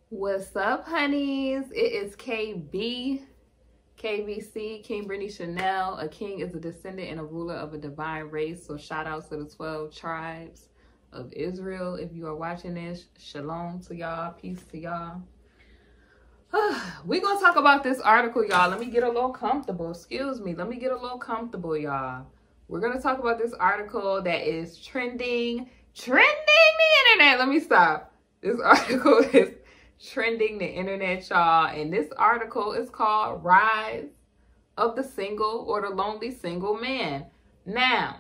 What's up, honeys? It is KBC, King Brittany Chanel. A king is a descendant and a ruler of a divine race. So shout out to the 12 tribes of Israel. If you are watching this, shalom to y'all. Peace to y'all. We're going to talk about this article, y'all. Let me get a little comfortable. Excuse me. Let me get a little comfortable, y'all. We're going to talk about this article that is trending the internet. Let me stop. This article is trending the internet, y'all, and this article is called Rise of the Single or the Lonely Single Man. Now,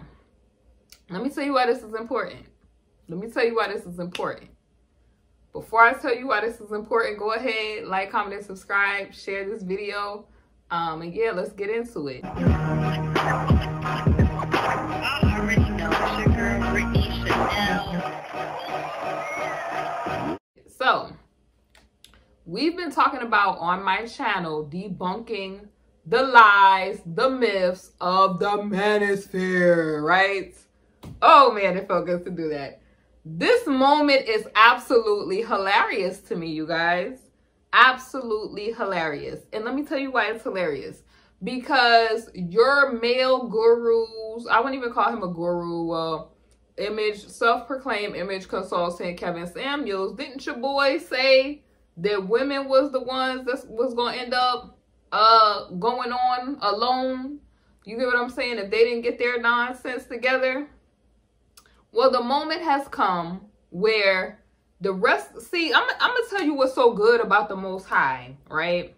let me tell you why this is important. Before I tell you why this is important, go ahead, like, comment, and subscribe, share this video, and yeah, let's get into it. I already know it's your girl, Brittany Chanel. So, we've been talking about on my channel debunking the lies, the myths of the manosphere, right? Oh man, it felt good to do that. This moment is absolutely hilarious to me, you guys. Absolutely hilarious. And let me tell you why it's hilarious. Because your male gurus, I wouldn't even call him a guru, self-proclaimed image consultant Kevin Samuels, didn't your boy say that women was the ones that was going to end up going on alone? You get what I'm saying? If they didn't get their nonsense together. Well, the moment has come where the rest, see, I'm going to tell you what's so good about the Most High, right?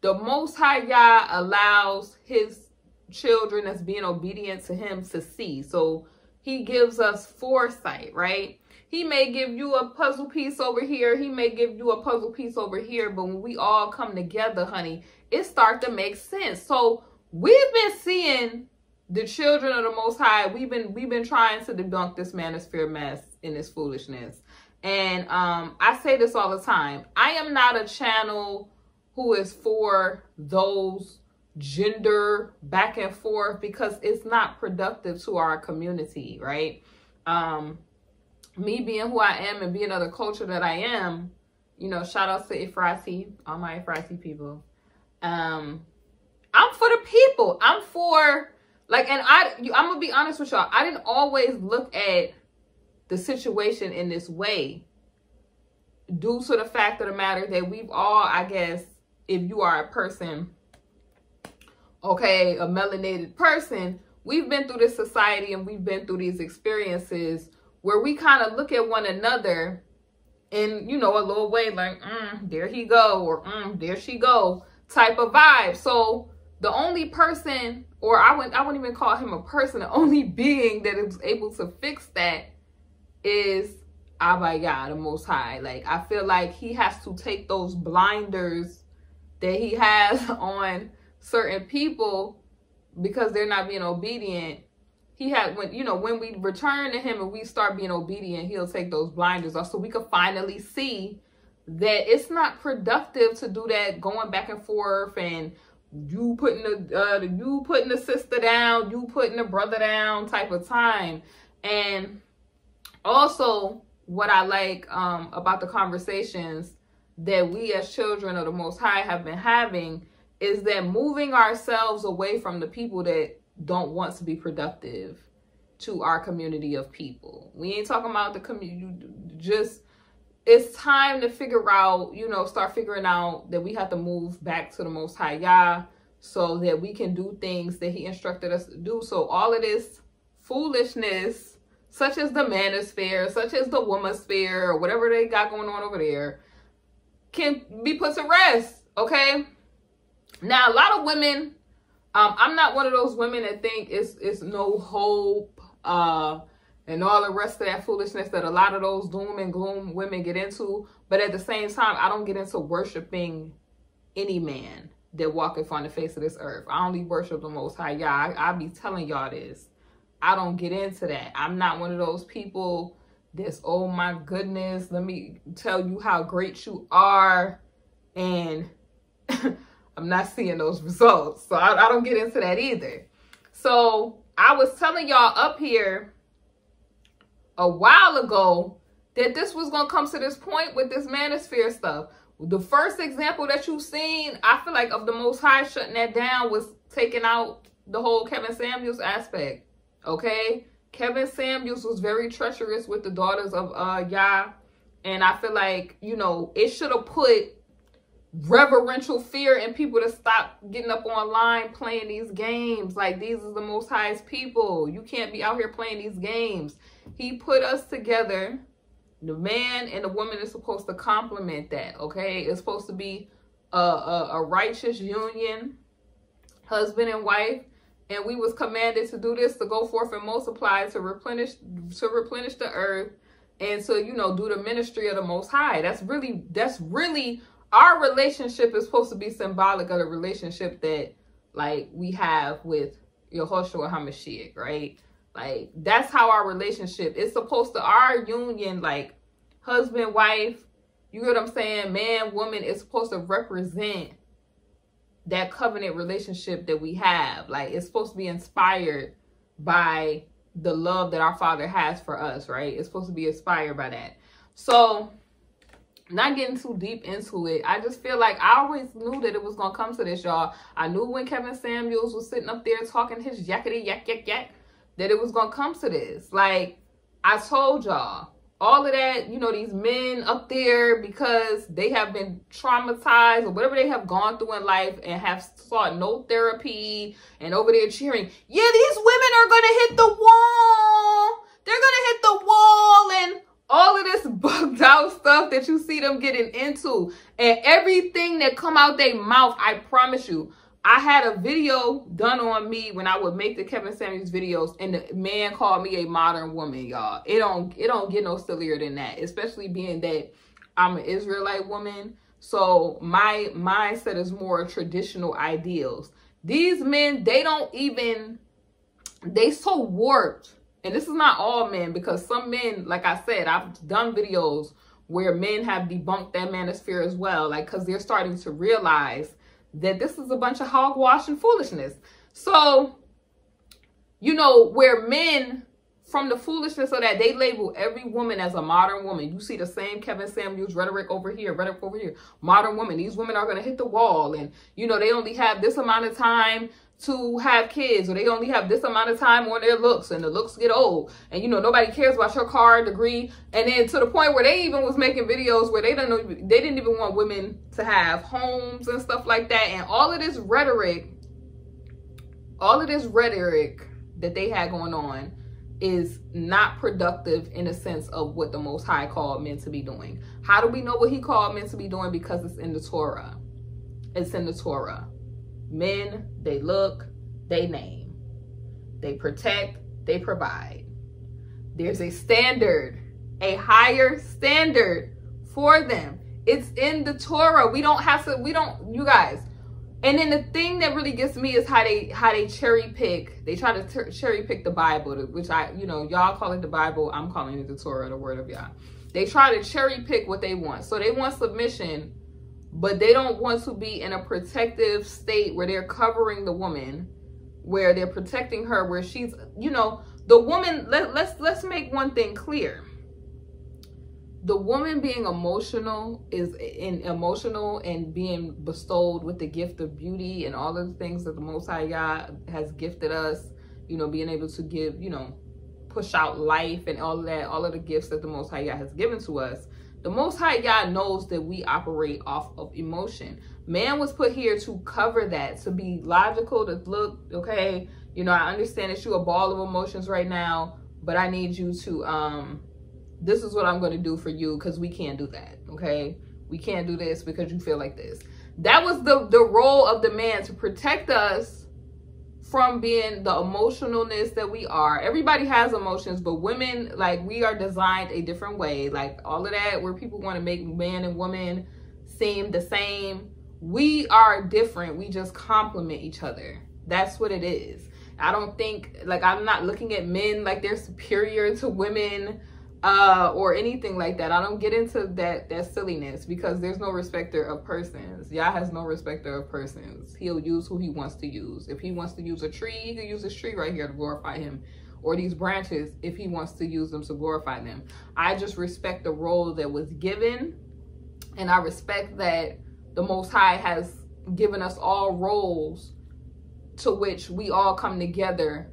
The Most High Yah allows his children that's being obedient to him to see. So he gives us foresight, right? He may give you a puzzle piece over here. He may give you a puzzle piece over here. But when we all come together, honey, it starts to make sense. So we've been seeing the children of the Most High. We've been trying to debunk this manosphere mess and this foolishness. And I say this all the time. I am not a channel who is for those gender back and forth because it's not productive to our community, right? Me being who I am and being of the culture that I am, you know, shout out to Ifrasi, all my Ifrasi people. I'm for the people. I'm for, like, and I'm going to be honest with y'all. I didn't always look at the situation in this way due to the fact of the matter that we've all, I guess, if you are a person, okay, a melanated person, we've been through this society and we've been through these experiences where we kind of look at one another in, you know, a little way like, there he go, or there she go type of vibe. So the only person, or I wouldn't even call him a person, the only being that is able to fix that is Abba Yah, the Most High. Like, I feel like he has to take those blinders that he has on certain people because they're not being obedient. He had, when we return to him and we start being obedient, he'll take those blinders off so we can finally see that it's not productive to do that going back and forth and you putting the sister down, you putting the brother down type of time. And also what I like about the conversations that we as children of the Most High have been having is that moving ourselves away from the people that don't want to be productive to our community of people. We ain't talking about the community, just it's time to figure out, start figuring out that we have to move back to the Most High Yah so that we can do things that he instructed us to do. So all of this foolishness, such as the manosphere, such as the womansphere, or whatever they got going on over there, can be put to rest, okay? Now, a lot of women, I'm not one of those women that think it's no hope and all the rest of that foolishness that a lot of those doom and gloom women get into. But at the same time, I don't get into worshiping any man that walketh on the face of this earth. I only worship the Most High Yah. I be telling y'all this. I don't get into that. I'm not one of those people that's, oh my goodness, let me tell you how great you are. And I'm not seeing those results. So I don't get into that either. So I was telling y'all up here a while ago that this was going to come to this point with this manosphere stuff. The first example that you've seen, I feel like, of the Most High shutting that down was taking out the whole Kevin Samuels aspect. Okay? Kevin Samuels was very treacherous with the daughters of Yah. And I feel like, you know, it should have put reverential fear in people to stop getting up online playing these games. Like, these are the Most High's people. You can't be out here playing these games. He put us together. The man and the woman is supposed to complement that, okay? It's supposed to be a righteous union, husband and wife, and we was commanded to do this, to go forth and multiply, to replenish the earth, and to, you know, do the ministry of the Most High. That's really our relationship is supposed to be symbolic of the relationship that, like, we have with Yehoshua HaMashiach, right? Like, that's how our relationship is supposed to, our union, like husband, wife, you get what I'm saying? Man, woman, is supposed to represent that covenant relationship that we have. Like, it's supposed to be inspired by the love that our Father has for us, right? It's supposed to be inspired by that. So, not getting too deep into it, I just feel like I always knew that it was going to come to this, y'all. I knew when Kevin Samuels was sitting up there talking his yakety yak yak yak, that it was going to come to this. Like, I told y'all, all of that, you know, these men up there, because they have been traumatized or whatever they have gone through in life and have sought no therapy, and over there cheering, yeah, these women are going to hit the wall. They're going to hit the wall, and all of this bugged out stuff that you see them getting into, and everything that come out their mouth, I promise you, I had a video done on me when I would make the Kevin Samuels videos, and the man called me a modern woman, y'all. It don't get no sillier than that, especially being that I'm an Israelite woman. So my mindset is more traditional ideals. These men, they so warped. And this is not all men, because some men, like I said, I've done videos where men have debunked that manosphere as well. Like, because they're starting to realize that this is a bunch of hogwash and foolishness. So, you know, where men, from the foolishness of that, they label every woman as a modern woman. You see the same Kevin Samuels rhetoric over here, modern woman. These women are going to hit the wall, and, you know, they only have this amount of time to have kids, or they only have this amount of time on their looks, and the looks get old, and, you know, nobody cares about your car, degree. And then to the point where they even was making videos where they didn't even want women to have homes and stuff like that. And all of this rhetoric that they had going on is not productive in the sense of what the Most High called men to be doing. How do we know what he called men to be doing? Because it's in the Torah. It's in the Torah. Men, they look, they name, they protect, they provide. There's a standard, a higher standard for them. It's in the Torah. You guys. And then the thing that really gets me is how they cherry pick. They try to cherry pick the Bible, which y'all call it the Bible. I'm calling it the Torah, the word of Yah. They try to cherry pick what they want. So they want submission, but they don't want to be in a protective state where they're covering the woman, where they're protecting her, where she's, you know, the woman. Let's make one thing clear. The woman being emotional and being bestowed with the gift of beauty and all of the things that the Most High Yah has gifted us, you know, being able to give, you know, push out life and all of that, all of the gifts that the Most High Yah has given to us. The Most High Yah knows that we operate off of emotion. Man was put here to cover that, to be logical, to look, okay, you know, I understand that you're a ball of emotions right now, but I need you to, this is what I'm going to do for you, because we can't do that, okay? We can't do this because you feel like this. That was the role of the man, to protect us from being the emotionalness that we are. Everybody has emotions, but women, like, we are designed a different way. Like, all of that, where people want to make man and woman seem the same. We are different. We just complement each other. That's what it is. I don't think, like, I'm not looking at men like they're superior to women or anything like that. I don't get into that silliness, because there's no respecter of persons. Yah has no respecter of persons. He'll use who he wants to use. If he wants to use a tree, he can use this tree right here to glorify him. or these branches if he wants to use them to glorify them. I just respect the role that was given, and I respect that the Most High has given us all roles to which we all come together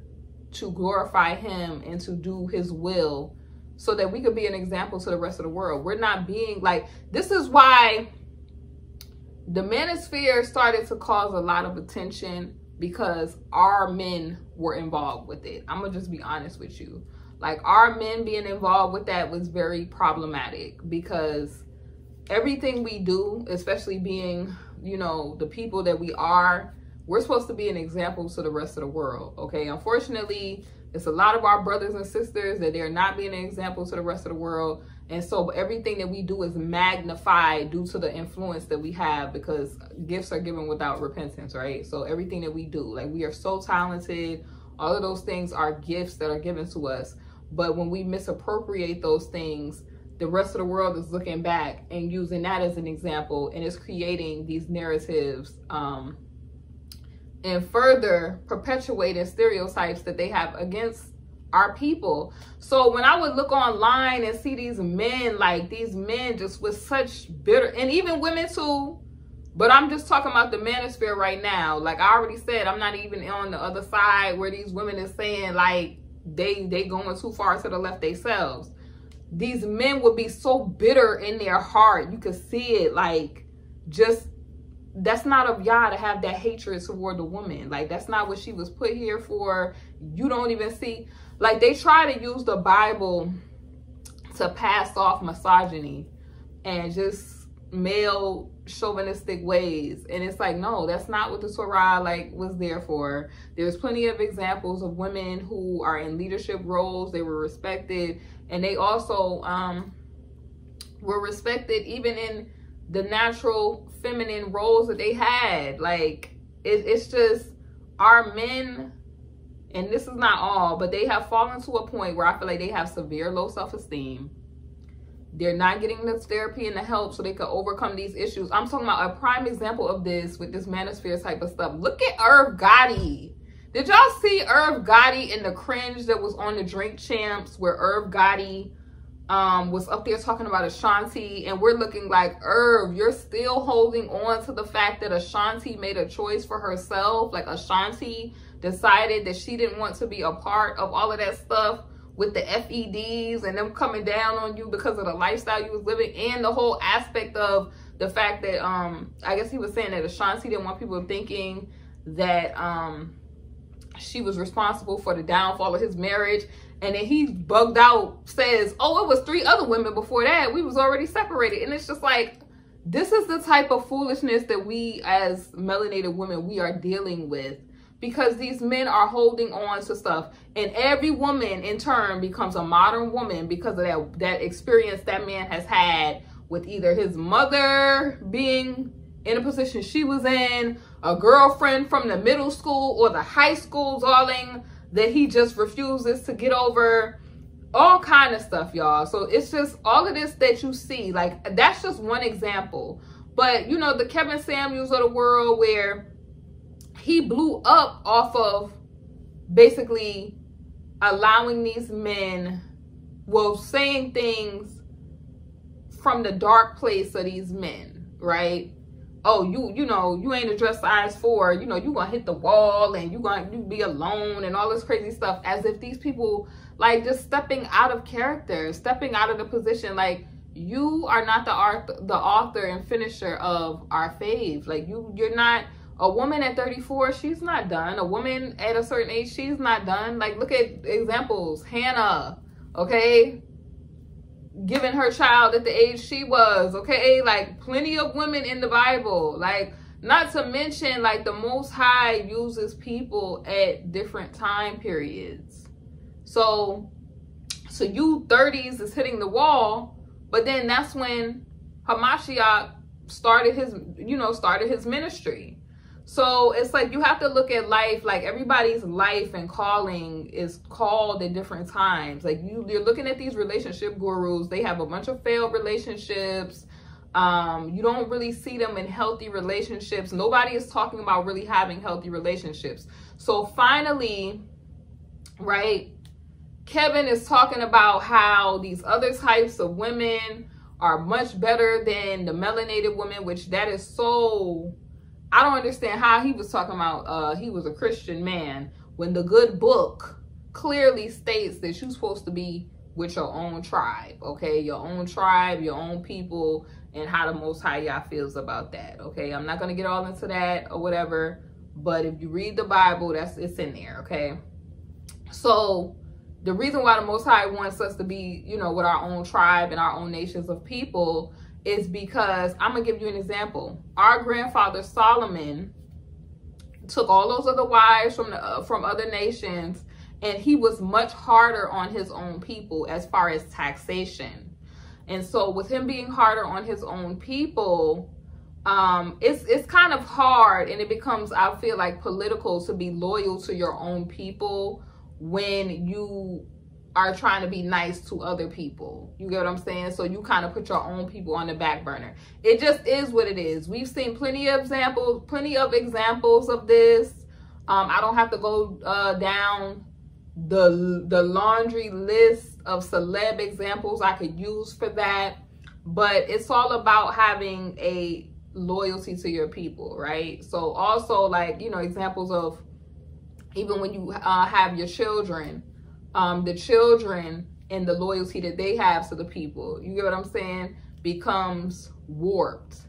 to glorify him and to do his will, so that we could be an example to the rest of the world. We're not being like, this is why the manosphere started to cause a lot of attention, because our men were involved with it. I'm gonna just be honest with you. Like, our men being involved with that was very problematic, because everything we do, especially being, you know, the people that we are, we're supposed to be an example to the rest of the world, okay? Unfortunately, it's a lot of our brothers and sisters that they're not being an example to the rest of the world. And so everything that we do is magnified due to the influence that we have, because gifts are given without repentance, right? So everything that we do, like, we are so talented. All of those things are gifts that are given to us. But when we misappropriate those things, the rest of the world is looking back and using that as an example, and it's creating these narratives, and further perpetuating stereotypes that they have against our people. So when I would look online and see these men, like these men just with such bitter, and even women too, but I'm just talking about the manosphere right now. Like I already said, I'm not even on the other side where these women is saying like they going too far to the left themselves. These men would be so bitter in their heart. You could see it, like, just, that's not of Yah to have that hatred toward the woman. Like, that's not what she was put here for. You don't even see, like, they try to use the Bible to pass off misogyny and just male chauvinistic ways, and it's like, no, that's not what the Torah like was there for. There's plenty of examples of women who are in leadership roles. They were respected, and they also were respected even in the natural feminine roles that they had. Like, it's just our men, and this is not all, but they have fallen to a point where I feel like they have severe low self-esteem. They're not getting the therapy and the help so they can overcome these issues. I'm talking about a prime example of this with this manosphere type of stuff. Look at Irv Gotti. Did y'all see Irv Gotti in the cringe that was on the Drink Champs, where Irv Gotti was up there talking about Ashanti, and we're looking like, Irv, you're still holding on to the fact that Ashanti made a choice for herself. Like, Ashanti decided that she didn't want to be a part of all of that stuff with the FEDs and them coming down on you because of the lifestyle you was living, and the whole aspect of the fact that I guess he was saying that Ashanti didn't want people thinking that she was responsible for the downfall of his marriage. And then he bugged out, says, oh, it was 3 other women before that. We was already separated. And it's just like, this is the type of foolishness that we as melanated women, we are dealing with. Because these men are holding on to stuff. And every woman in turn becomes a modern woman because of that experience that man has had with either his mother being in a position she was in, a girlfriend from the middle school or the high school, darling, that he just refuses to get over. All kind of stuff, y'all. So it's just all of this that you see. Like, that's just one example. But, you know, the Kevin Samuels of the world, where he blew up off of basically allowing these men, well, saying things from the dark place of these men, right? Oh, you know, you ain't addressed size 4, you know, you gonna hit the wall and you be alone and all this crazy stuff, as if these people, like, just stepping out of character, stepping out of the position. Like, you are not the author and finisher of our fave. Like, you're not. A woman at 34, she's not done. A woman at a certain age, she's not done. Like, look at examples. Hannah, okay? Giving her child at the age she was, okay? Like, plenty of women in the Bible. Like, not to mention, like, the Most High uses people at different time periods. So you 30s is hitting the wall, but then that's when Hamashiach started his ministry. So it's like, you have to look at life, like, everybody's life and calling is called at different times. Like, you're looking at these relationship gurus. They have a bunch of failed relationships. You don't really see them in healthy relationships. Nobody is talking about really having healthy relationships. So finally, right, Kevin is talking about how these other types of women are much better than the melanated women, which that is so, I don't understand how he was talking about he was a Christian man when the good book clearly states that you're supposed to be with your own tribe, okay? Your own tribe, your own people, and how the Most High Yah feels about that, okay? I'm not going to get all into that or whatever, but if you read the Bible, it's in there, okay? So the reason why the Most High wants us to be, you know, with our own tribe and our own nations of people is because, I'm going to give you an example. Our grandfather Solomon took all those other wives from other nations, and he was much harder on his own people as far as taxation. And so with him being harder on his own people, it's kind of hard, and it becomes, I feel like, political to be loyal to your own people when you are trying to be nice to other people. You get what I'm saying? So you kind of put your own people on the back burner. It just is what it is. We've seen plenty of examples of this. I don't have to go down the laundry list of celeb examples I could use for that, but it's all about having a loyalty to your people, right? So also, like, you know, examples of even when you have your children, the children and the loyalty that they have to the people, you get what I'm saying, becomes warped.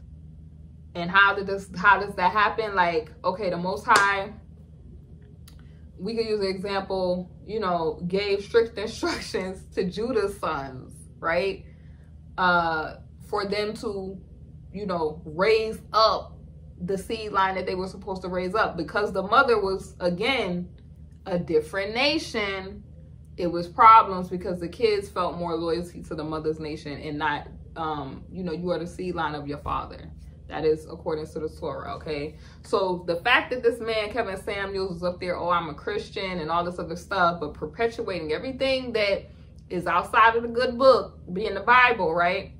And how does that happen? Like, okay, the Most High, we could use an example, you know, gave strict instructions to Judah's sons, right? For them to, you know, raise up the seed line that they were supposed to raise up, because the mother was, again, a different nation. It was problems because the kids felt more loyalty to the mother's nation and not, you know, you are the seed line of your father. That is according to the Torah, okay? So the fact that this man, Kevin Samuels, was up there, oh, I'm a Christian and all this other stuff, but perpetuating everything that is outside of the good book, being the Bible, right?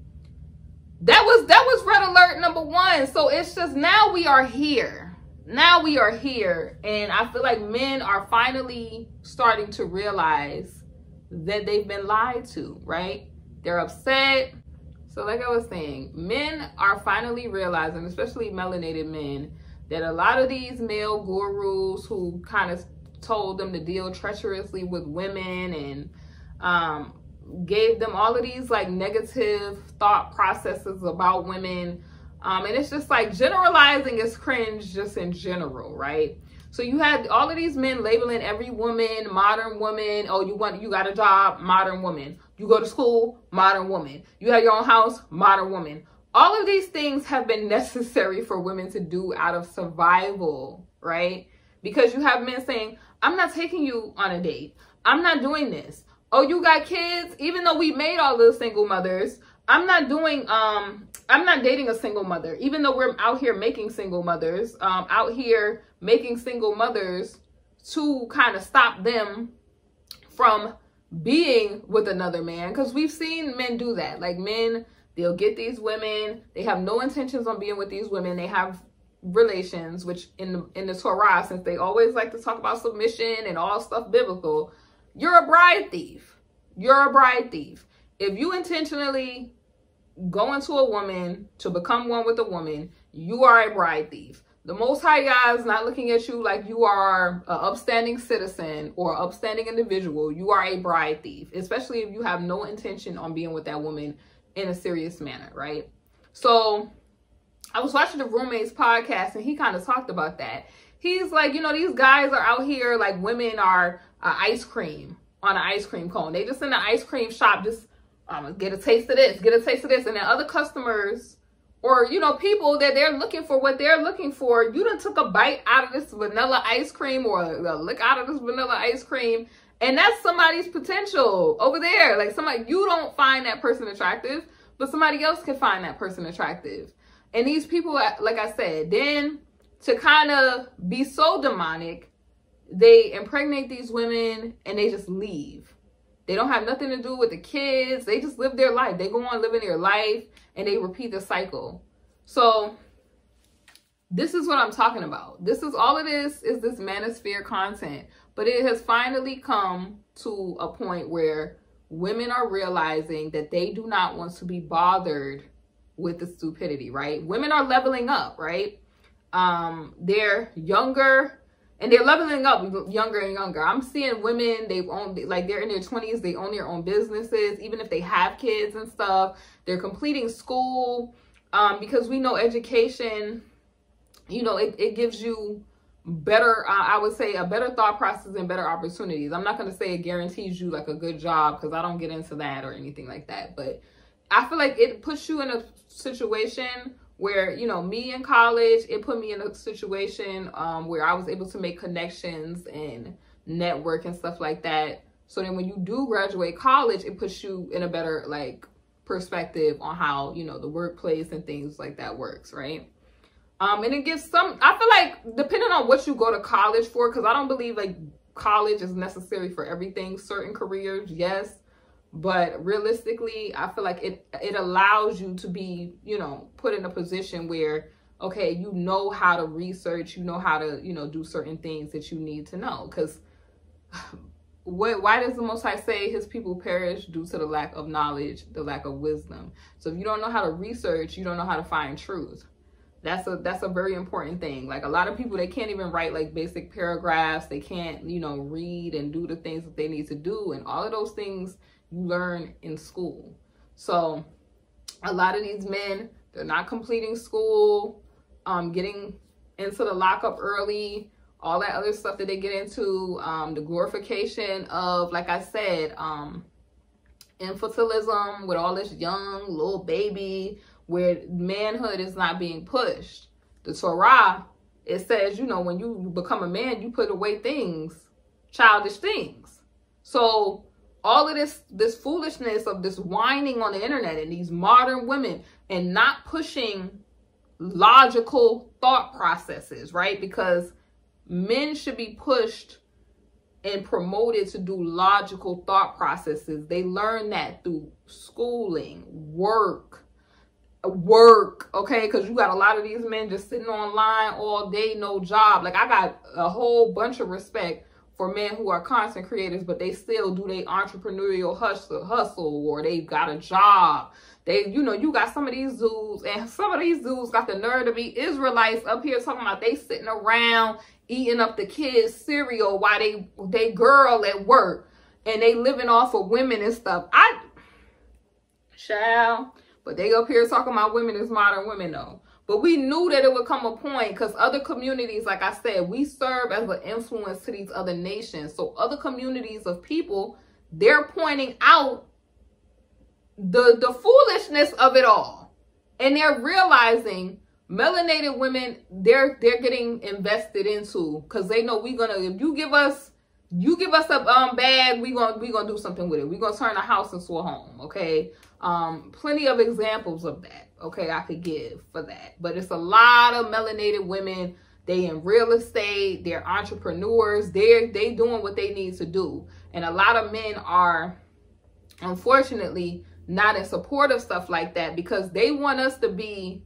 That was red alert number one. So it's just, now we are here. Now we are here. And I feel like men are finally starting to realize that they've been lied to, right? They're upset. So like I was saying, men are finally realizing, especially melanated men, that a lot of these male gurus who kind of told them to deal treacherously with women and gave them all of these like negative thought processes about women. And it's just like, generalizing is cringe just in general, right? So you had all of these men labeling every woman modern woman. Oh, you got a job, modern woman. You go to school, modern woman. You have your own house, modern woman. All of these things have been necessary for women to do out of survival, right? Because you have men saying, I'm not taking you on a date. I'm not doing this. Oh, you got kids? Even though we made all those single mothers, I'm not dating a single mother. Even though we're out here making single mothers, making single mothers to kind of stop them from being with another man. Because we've seen men do that. Like, men, they'll get these women. They have no intentions on being with these women. They have relations, which in the Torah, since they always like to talk about submission and all stuff biblical, you're a bride thief. You're a bride thief. If you intentionally go into a woman to become one with a woman, you are a bride thief. The Most High God is not looking at you like you are an upstanding citizen or upstanding individual. You are a bride thief, especially if you have no intention on being with that woman in a serious manner, right? So I was watching the Roommates podcast, and he kind of talked about that. He's like, you know, these guys are out here like women are ice cream on an ice cream cone. They just in the ice cream shop, just get a taste of this, get a taste of this. And then other customers, or, you know, people that they're looking for what they're looking for, you done took a bite out of this vanilla ice cream or a lick out of this vanilla ice cream. And that's somebody's potential over there. Like, somebody, you don't find that person attractive, but somebody else can find that person attractive. And these people, like I said, then to kind of be so demonic, they impregnate these women and they just leave. They don't have nothing to do with the kids. They just live their life. They go on living their life and they repeat the cycle. So This is what I'm talking about. This is all it is this manosphere content. But it has finally come to a point where women are realizing that they do not want to be bothered with the stupidity, right? Women are leveling up, right? They're younger and they're leveling up younger and younger. I'm seeing women, they're in their 20s, they own their own businesses, even if they have kids and stuff. They're completing school, because we know education, you know, it gives you better, I would say, a better thought process and better opportunities. I'm not going to say it guarantees you like a good job, because I don't get into that or anything like that. But I feel like it puts you in a situation where, you know, me in college, it put me in a situation where I was able to make connections and network and stuff like that. So then when you do graduate college, it puts you in a better like perspective on how, you know, the workplace and things like that works, right? And it gives some, I feel like, depending on what you go to college for, because I don't believe like college is necessary for everything. Certain careers, yes. But realistically, I feel like it allows you to be, you know, put in a position where, okay, you know how to research, you know how to, you know, do certain things that you need to know. Because why does the Most High say his people perish due to the lack of knowledge, the lack of wisdom? So if you don't know how to research, you don't know how to find truth. That's a very important thing. Like a lot of people, they can't even write like basic paragraphs. They can't, you know, read and do the things that they need to do. And all of those things you learn in school. So a lot of these men, they're not completing school, getting into the lockup early, all that other stuff that they get into, the glorification of, like I said, infantilism with all this young little baby, where manhood is not being pushed. The Torah, it says, you know, when you become a man, you put away things, childish things. So all of this foolishness of this whining on the internet and these modern women and not pushing logical thought processes, right? Because men should be pushed and promoted to do logical thought processes. They learn that through schooling, work, okay? Because you got a lot of these men just sitting online all day, no job. Like I got a whole bunch of respect for men who are content creators, but they still do their entrepreneurial hustle, or they got a job. They, you know, you got some of these dudes, and some of these dudes got the nerve to be Israelites up here talking about they sitting around eating up the kids' cereal while they girl at work, and they living off of women and stuff. But they up here talking about women as modern women though. But we knew that it would come a point, because other communities, like I said, we serve as an influence to these other nations. So other communities of people, they're pointing out the foolishness of it all. And they're realizing melanated women, they're getting invested into, because they know if you give us a bag, we gonna do something with it. We're gonna turn a house into a home, okay? Plenty of examples of that, okay, I could give for that. But it's a lot of melanated women. They in real estate, they're entrepreneurs, they doing what they need to do. And a lot of men are, unfortunately, not in support of stuff like that, because they want us to be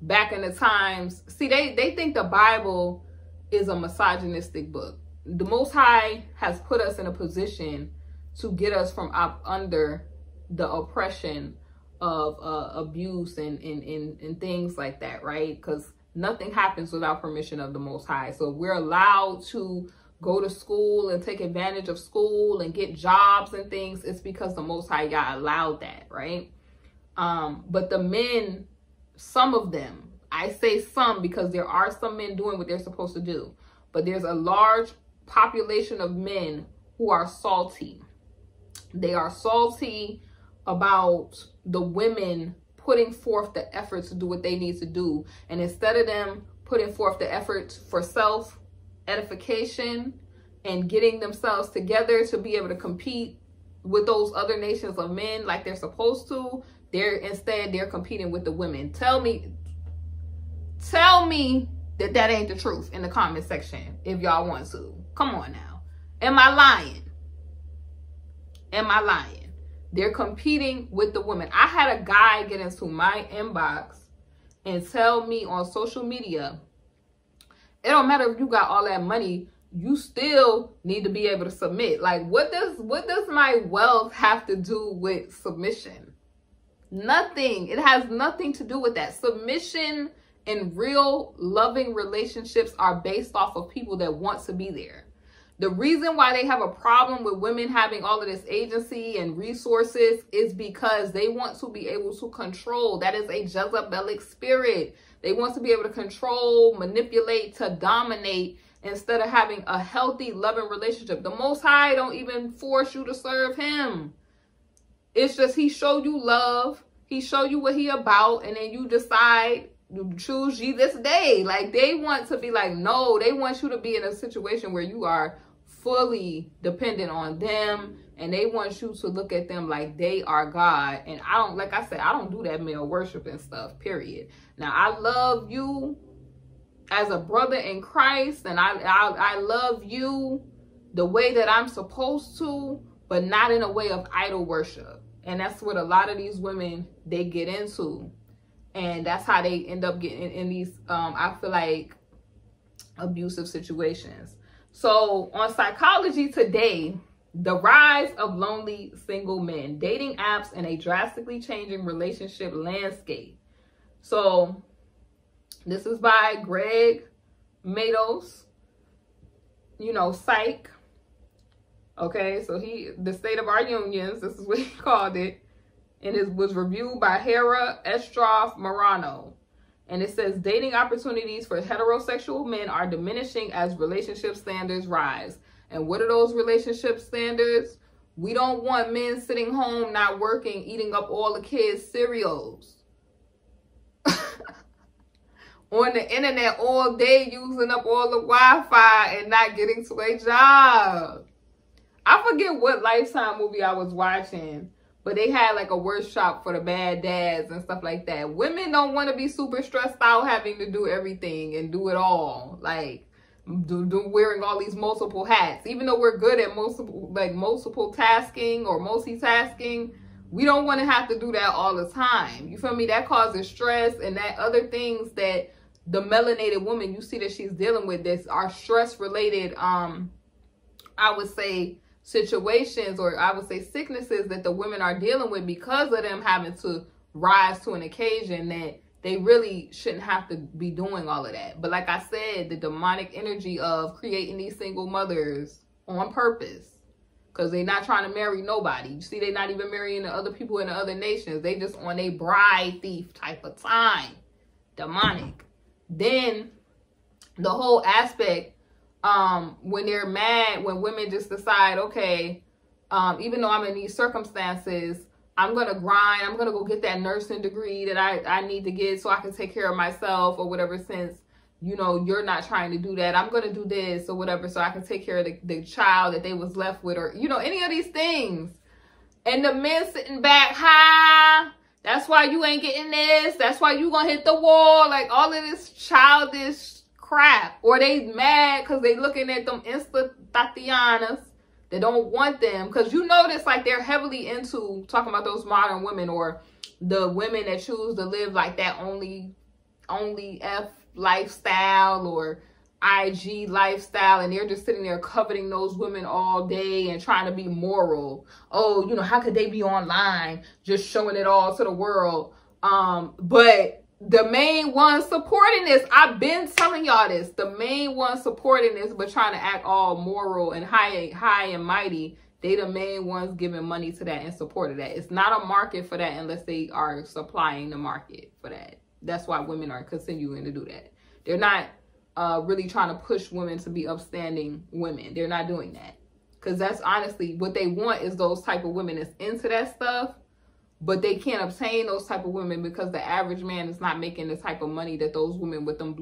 back in the times. See, they think the Bible is a misogynistic book. The Most High has put us in a position to get us from up under the oppression of abuse and things like that, right? Because nothing happens without permission of the Most High. So we're allowed to go to school and take advantage of school and get jobs and things. It's because the Most High God allowed that, right? But the men, some of them, I say some because there are some men doing what they're supposed to do, but there's a large population of men who are salty. They are salty about the women putting forth the effort to do what they need to do. And instead of them putting forth the effort for self-edification and getting themselves together to be able to compete with those other nations of men like they're supposed to, they're competing with the women. Tell me that ain't the truth in the comment section if y'all want to. Come on now. Am I lying? Am I lying? They're competing with the women. I had a guy get into my inbox and tell me on social media It don't matter if you got all that money, you still need to be able to submit. Like, what does my wealth have to do with submission? Nothing. It has nothing to do with that. Submission and real loving relationships are based off of people that want to be there. The reason why they have a problem with women having all of this agency and resources is because they want to be able to control. That is a Jezebelic spirit. They want to be able to control, manipulate, to dominate, instead of having a healthy, loving relationship. The Most High don't even force you to serve him. It's just he show you love. He show you what he about, and then you decide, you choose ye this day. Like, they want to be like, no, they want you to be in a situation where you are fully dependent on them, and they want you to look at them like they are God. And I don't, like I said, I don't do that male worship and stuff, period. Now, I love you as a brother in Christ, and I love you the way that I'm supposed to, but not in a way of idol worship. And that's what a lot of these women, they get into. And that's how they end up getting in these, I feel like, abusive situations. So on Psychology Today, the rise of lonely single men, dating apps, and a drastically changing relationship landscape. So this is by Greg Matos, you know, Psych. Okay, so the State of Our Unions, this is what he called it. And it was reviewed by Hera Estroff Morano. And it says, dating opportunities for heterosexual men are diminishing as relationship standards rise. And what are those relationship standards? We don't want men sitting home, not working, eating up all the kids' cereals. On the internet all day, using up all the Wi-Fi and not getting to a job. I forget what Lifetime movie I was watching, but they had like a workshop for the bad dads and stuff like that. Women don't want to be super stressed out having to do everything and do it all. Like, wearing all these multiple hats. Even though we're good at multiple tasking or multitasking, we don't want to have to do that all the time. You feel me? That causes stress, and that other things that the melanated woman, you see that she's dealing with, this are stress related, I would say, situations, or I would say sicknesses that the women are dealing with because of them having to rise to an occasion that they really shouldn't have to be doing all of that. But like I said, the demonic energy of creating these single mothers on purpose, because they're not trying to marry nobody. You see, they're not even marrying the other people in the other nations. They just on a bride thief type of time. Demonic. Then the whole aspect, when they're mad, when women just decide, okay, even though I'm in these circumstances, I'm going to grind. I'm going to go get that nursing degree that I need to get so I can take care of myself or whatever, since, you know, you're not trying to do that. I'm going to do this or whatever so I can take care of the child that they was left with, or, you know, any of these things. And the men sitting back, ha, that's why you ain't getting this. That's why you going to hit the wall. Like, all of this childish crap. Or they mad because they looking at them Insta Tatianas that don't want them. Because you notice, like, they're heavily into talking about those modern women, or the women that choose to live like that only F lifestyle or IG lifestyle, and they're just sitting there coveting those women all day and trying to be moral. Oh, you know, how could they be online just showing it all to the world? But the main ones supporting this, I've been telling y'all this, the main ones supporting this but trying to act all moral and high and mighty, they the main ones giving money to that and supporting that. It's not a market for that unless they are supplying the market for that. That's why women are continuing to do that. They're not really trying to push women to be upstanding women. They're not doing that. Because that's honestly what they want, is those type of women that's into that stuff. But they can't obtain those type of women because the average man is not making the type of money that those women with them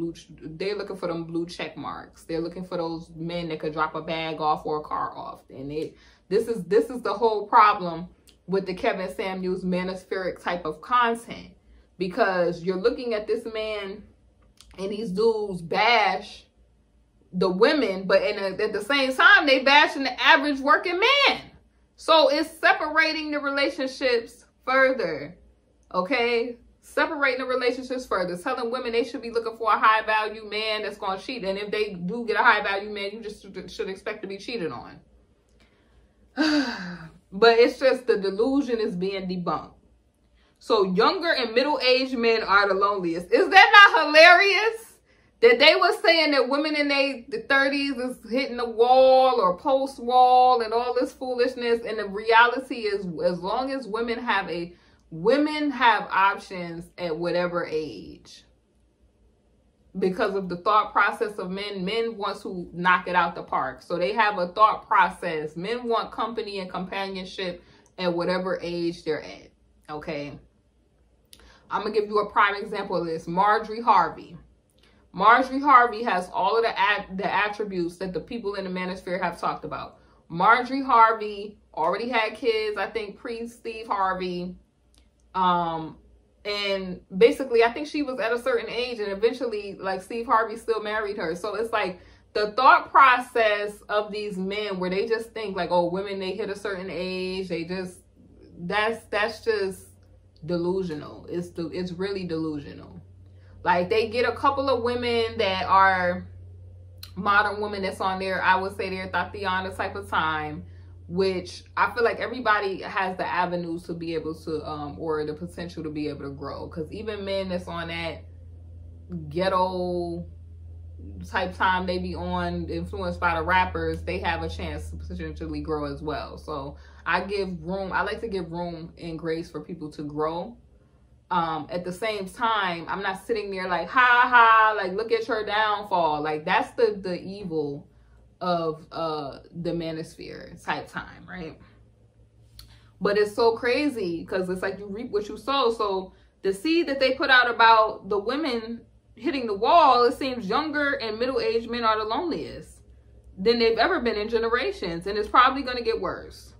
they're looking for them blue check marks. They're looking for those men that could drop a bag off or a car off. And this is the whole problem with the Kevin Samuels Manospheric type of content. Because you're looking at this man and these dudes bash the women, but at the same time, they bashing the average working man. So it's separating the relationships further, okay? separating the relationships further, telling women they should be looking for a high value man that's going to cheat. And if they do get a high value man, you just should expect to be cheated on. But it's just the delusion is being debunked. So younger and middle-aged men are the loneliest. Is that not hilarious? That they were saying that women in their 30s is hitting the wall or post-wall and all this foolishness. And the reality is, as long as women have options at whatever age. Because of the thought process of men want to knock it out the park. So they have a thought process. Men want company and companionship at whatever age they're at. Okay. I'm going to give you a prime example of this. Marjorie Harvey. Marjorie Harvey has all of the attributes that the people in the manosphere have talked about. Marjorie Harvey already had kids, I think, pre-Steve Harvey. And basically, I think she was at a certain age, and eventually, like, Steve Harvey still married her. So it's like the thought process of these men where they just think like, oh, women, they hit a certain age, they just, that's just delusional. It's really delusional. Like, they get a couple of women that are modern women that's on there. I would say they're Tatiana type of time, which I feel like everybody has the avenues to be able to, or the potential to be able to grow. Because even men that's on that ghetto type time they be on, influenced by the rappers, they have a chance to potentially grow as well. So I like to give room and grace for people to grow. At the same time, I'm not sitting there like, ha ha, like, look at your downfall. Like, that's the evil of the manosphere type time, right? But it's so crazy because it's like you reap what you sow. So the seed that they put out about the women hitting the wall, it seems younger and middle-aged men are the loneliest than they've ever been in generations, and it's probably going to get worse.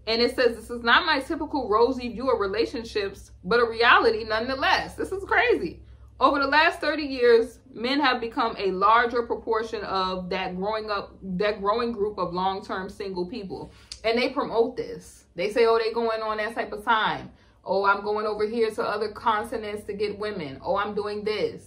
And it says, this is not my typical rosy view of relationships, but a reality nonetheless. This is crazy. Over the last 30 years, men have become a larger proportion of that growing group of long-term single people. And they promote this. They say, oh, they going on that type of time. Oh, I'm going over here to other continents to get women. Oh, I'm doing this.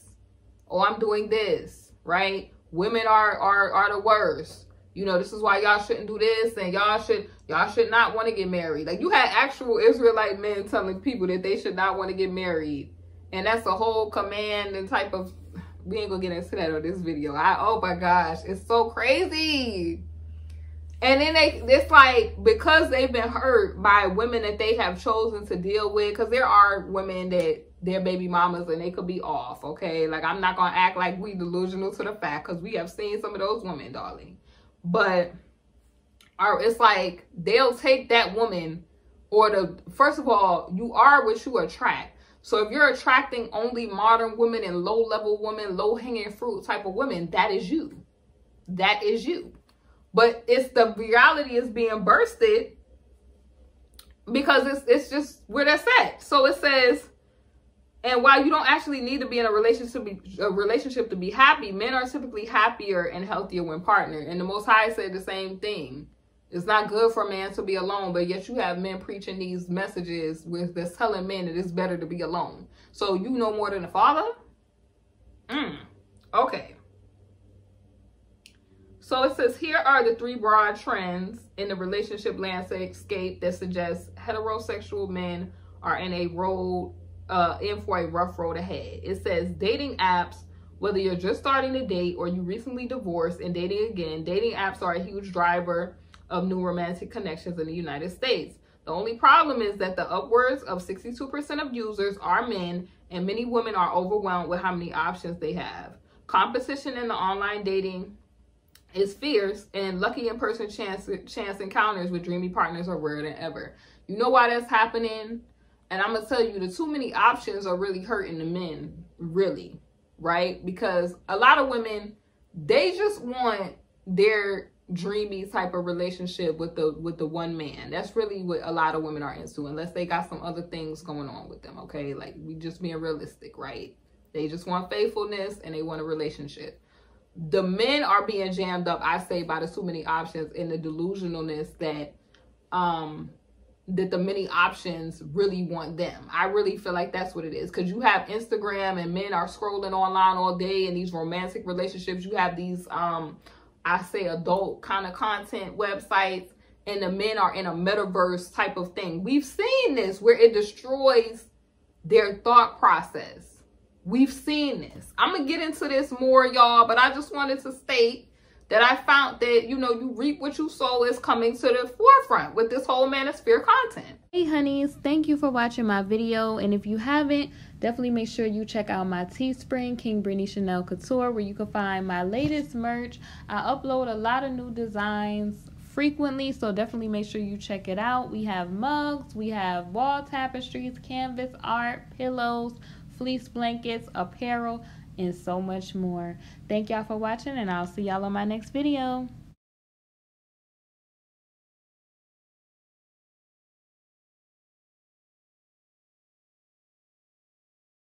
Oh, I'm doing this, right? Women are the worst. You know, this is why y'all shouldn't do this, and y'all should not want to get married. Like, you had actual Israelite men telling people that they should not want to get married. And that's a whole command and type of, we ain't gonna get into that on this video. Oh my gosh, it's so crazy. And then it's like, because they've been hurt by women that they have chosen to deal with, because there are women that they're baby mamas and they could be off, okay? Like, I'm not gonna act like we delusional to the fact, because we have seen some of those women, darling. But it's like they'll take that woman, or first of all, you are what you attract. So if you're attracting only modern women and low-level women, low-hanging fruit type of women, that is you. That is you. But it's the reality is being bursted because it's just where that's at. So it says, and while you don't actually need to be in a relationship to be happy, men are typically happier and healthier when partnered. And the Most High said the same thing. It's not good for a man to be alone, but yet you have men preaching these messages that's telling men that it's better to be alone. So you know more than the Father? Okay. So it says, here are the 3 broad trends in the relationship landscape that suggest heterosexual men are in for a rough road ahead. It says dating apps, whether you're just starting to date or you recently divorced and dating again, dating apps are a huge driver of new romantic connections in the United States. The only problem is that the upwards of 62% of users are men, and many women are overwhelmed with how many options they have. Competition in the online dating is fierce, and lucky in-person chance encounters with dreamy partners are rarer than ever. You know why that's happening? And I'm going to tell you, the too many options are really hurting the men, really, right? Because a lot of women, they just want their dreamy type of relationship with the one man. That's really what a lot of women are into, unless they got some other things going on with them, okay? Like, we just being realistic, right? They just want faithfulness and they want a relationship. The men are being jammed up, I say, by the too many options and the delusionalness that that the many options really want them. I really feel like that's what it is, because you have Instagram and men are scrolling online all day in these romantic relationships. You have these I say adult kind of content websites, and the men are in a metaverse type of thing. We've seen this where it destroys their thought process. We've seen this. I'm gonna get into this more, y'all, but I just wanted to state that I found that, you know, you reap what you sow is coming to the forefront with this whole manosphere content. Hey honeys, thank you for watching my video, and if you haven't, definitely make sure you check out my Teespring, KingBritneyChanel Couture, where you can find my latest merch. I upload a lot of new designs frequently, so definitely make sure you check it out. We have mugs, we have wall tapestries, canvas art, pillows, fleece blankets, apparel, and so much more. Thank y'all for watching, and I'll see y'all on my next video.